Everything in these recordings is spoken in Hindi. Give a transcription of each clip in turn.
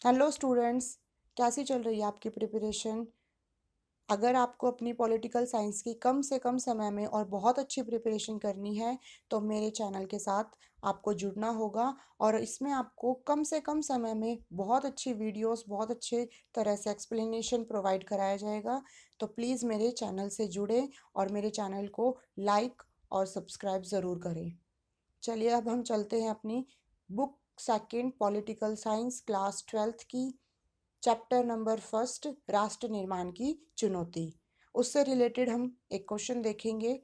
हेलो स्टूडेंट्स, कैसी चल रही है आपकी प्रिपरेशन। अगर आपको अपनी पॉलिटिकल साइंस की कम से कम समय में और बहुत अच्छी प्रिपरेशन करनी है तो मेरे चैनल के साथ आपको जुड़ना होगा। और इसमें आपको कम से कम समय में बहुत अच्छी वीडियोस, बहुत अच्छे तरह से एक्सप्लेनेशन प्रोवाइड कराया जाएगा। तो प्लीज़ मेरे चैनल से जुड़ें और मेरे चैनल को लाइक और सब्सक्राइब ज़रूर करें। चलिए अब हम चलते हैं अपनी book second political science class 12th की चैप्टर नंबर फर्स्ट राष्ट्र निर्माण की चुनौती। उससे रिलेटेड हम एक क्वेश्चन देखेंगे।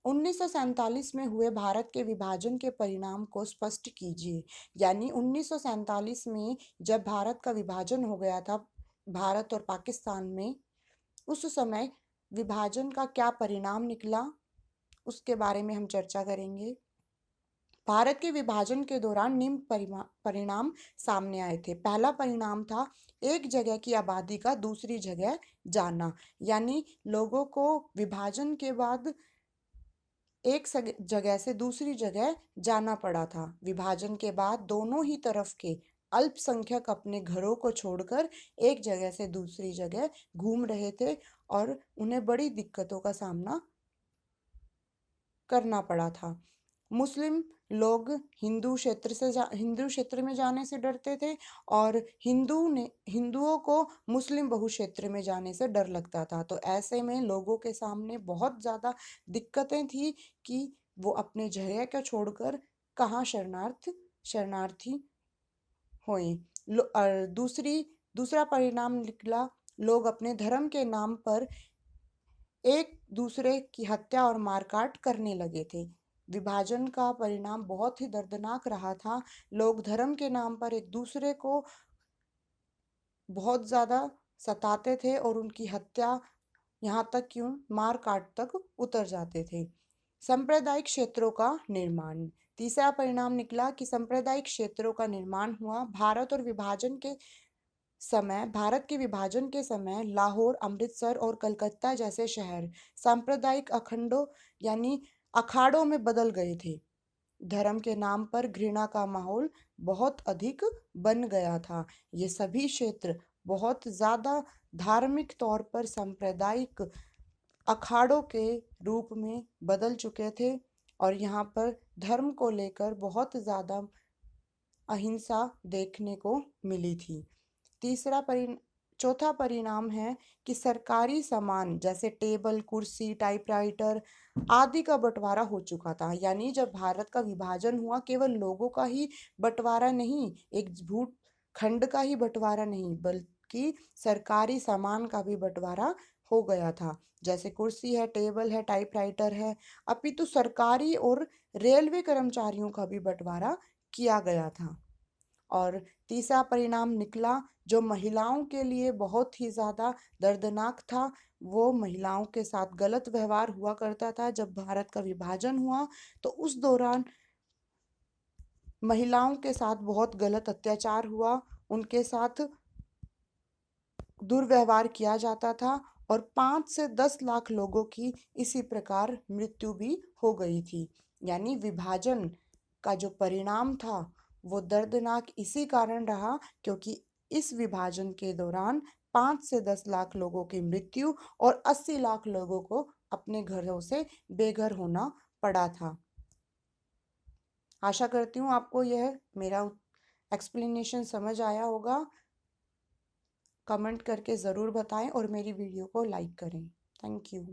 1947 में हुए भारत के विभाजन के परिणाम को स्पष्ट कीजिए। यानी 1947 में जब भारत का विभाजन हो गया था, भारत और पाकिस्तान में, उस समय विभाजन का क्या परिणाम निकला, उसके बारे में हम चर्चा करेंगे। भारत के विभाजन के दौरान निम्न परिणाम सामने आए थे। पहला परिणाम था एक जगह की आबादी का दूसरी जगह जाना। यानी लोगों को विभाजन के बाद एक जगह से दूसरी जगह जाना पड़ा था। विभाजन के बाद दोनों ही तरफ के अल्पसंख्यक अपने घरों को छोड़कर एक जगह से दूसरी जगह घूम रहे थे और उन्हें बड़ी दिक्कतों का सामना करना पड़ा था। मुस्लिम लोग हिंदू क्षेत्र में जाने से डरते थे और हिंदुओं को मुस्लिम बहु क्षेत्र में जाने से डर लगता था। तो ऐसे में लोगों के सामने बहुत ज़्यादा दिक्कतें थी कि वो अपने जगह को छोड़कर कहाँ शरणार्थी हुए। दूसरा परिणाम निकला, लोग अपने धर्म के नाम पर एक दूसरे की हत्या और मारकाट करने लगे थे। विभाजन का परिणाम बहुत ही दर्दनाक रहा था। लोग धर्म के नाम पर एक दूसरे को बहुत ज़्यादा सताते थे और उनकी हत्या, यहाँ तक कि मार काट तक उतर जाते थे। सांप्रदायिक क्षेत्रों का निर्माण। तीसरा परिणाम निकला कि सांप्रदायिक क्षेत्रों का निर्माण हुआ। भारत के विभाजन के समय लाहौर, अमृतसर और कलकत्ता जैसे शहर सांप्रदायिक अखंडों यानी अखाड़ों में बदल गए थे। धर्म के नाम पर घृणा का माहौल बहुत अधिक बन गया था। ये सभी क्षेत्र बहुत ज़्यादा धार्मिक तौर पर सांप्रदायिक अखाड़ों के रूप में बदल चुके थे और यहाँ पर धर्म को लेकर बहुत ज़्यादा अहिंसा देखने को मिली थी। चौथा परिणाम है कि सरकारी सामान जैसे टेबल, कुर्सी, टाइपराइटर आदि का बंटवारा हो चुका था। यानी जब भारत का विभाजन हुआ, केवल लोगों का ही बंटवारा नहीं, एक भूखंड का ही बंटवारा नहीं, बल्कि सरकारी सामान का भी बंटवारा हो गया था। जैसे कुर्सी है, टेबल है, टाइपराइटर है, अपितु सरकारी और रेलवे कर्मचारियों का भी बंटवारा किया गया था। और तीसरा परिणाम निकला जो महिलाओं के लिए बहुत ही ज़्यादा दर्दनाक था। वो महिलाओं के साथ गलत व्यवहार हुआ करता था। जब भारत का विभाजन हुआ तो उस दौरान महिलाओं के साथ बहुत गलत अत्याचार हुआ, उनके साथ दुर्व्यवहार किया जाता था और 5 से 10 लाख लोगों की इसी प्रकार मृत्यु भी हो गई थी। यानी विभाजन का जो परिणाम था वो दर्दनाक इसी कारण रहा क्योंकि इस विभाजन के दौरान 5 से 10 लाख लोगों की मृत्यु और 80 लाख लोगों को अपने घरों से बेघर होना पड़ा था। आशा करती हूँ आपको यह मेरा एक्सप्लेनेशन समझ आया होगा। कमेंट करके ज़रूर बताएं और मेरी वीडियो को लाइक करें। Thank you.